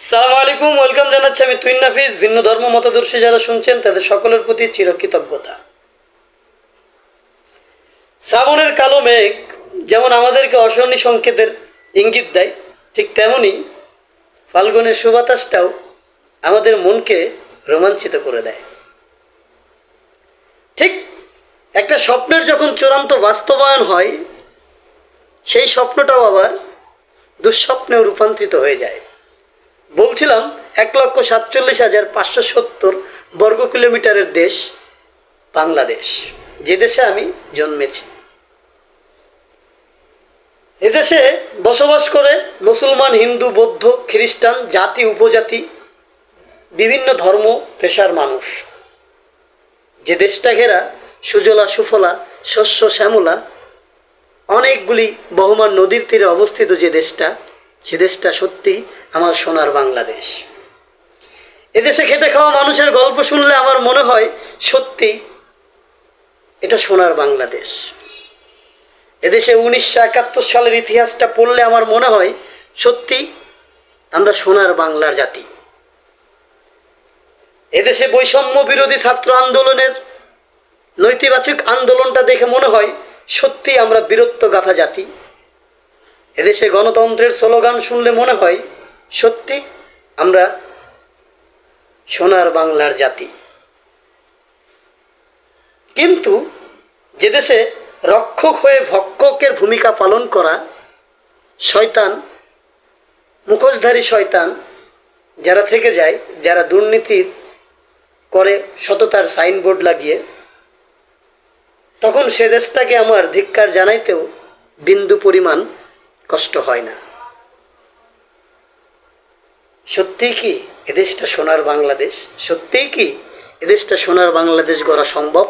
সালাম আলাইকুম, ওয়েলকাম জানাচ্ছি আমি তুইন নাফিজ। ভিন্ন ধর্ম মতাদর্শী যারা শুনছেন তাদের সকলের প্রতি চিরকৃতজ্ঞতা। শ্রাবণের কালো মেঘ যেমন আমাদেরকে অশনি সংকেতের ইঙ্গিত দেয়, ঠিক তেমনি ফাল্গুনের সুবাতাসটাও আমাদের মনকে রোমাঞ্চিত করে দেয়। ঠিক একটা স্বপ্নের যখন চূড়ান্ত বাস্তবায়ন হয়, সেই স্বপ্নটাও আবার দুঃস্বপ্নেও রূপান্তরিত হয়ে যায়। বলছিলাম 1,47,570 বর্গ কিলোমিটারের দেশ বাংলাদেশ, যে দেশে আমি জন্মেছি। এদেশে বসবাস করে মুসলমান, হিন্দু, বৌদ্ধ, খ্রিস্টান, জাতি উপজাতি, বিভিন্ন ধর্ম পেশার মানুষ। যে দেশটা ঘেরা সুজলা সুফলা, শস্য শ্যামলা, অনেকগুলি বহমান নদীর তীরে অবস্থিত যে দেশটা, সে দেশটা সত্যি আমার সোনার বাংলাদেশ। এদেশে খেটে খাওয়া মানুষের গল্প শুনলে আমার মনে হয় সত্যি এটা সোনার বাংলাদেশ। এদেশে 1971 সালের ইতিহাসটা পড়লে আমার মনে হয় সত্যি আমরা সোনার বাংলার জাতি। এদেশে বৈষম্য বিরোধী ছাত্র আন্দোলনের নৈতিবাচক আন্দোলনটা দেখে মনে হয় সত্যি আমরা বীরত্ব গাথা জাতি। এদেশে গণতন্ত্রের স্লোগান শুনলে মনে হয় সত্যি আমরা সোনার বাংলার জাতি। কিন্তু যে দেশে রক্ষক হয়ে ভক্ষকের ভূমিকা পালন করা শয়তান, মুখোশধারী শয়তান যারা থেকে যায়, যারা দুর্নীতির করে সততার সাইনবোর্ড লাগিয়ে, তখন সে দেশটাকে আমার ধিক্কার জানাইতেও বিন্দু পরিমাণ কষ্ট হয় না। সত্যিই কি এদেশটা সোনার বাংলাদেশ? সত্যিই কি এদেশটা সোনার বাংলাদেশ গড়া সম্ভব?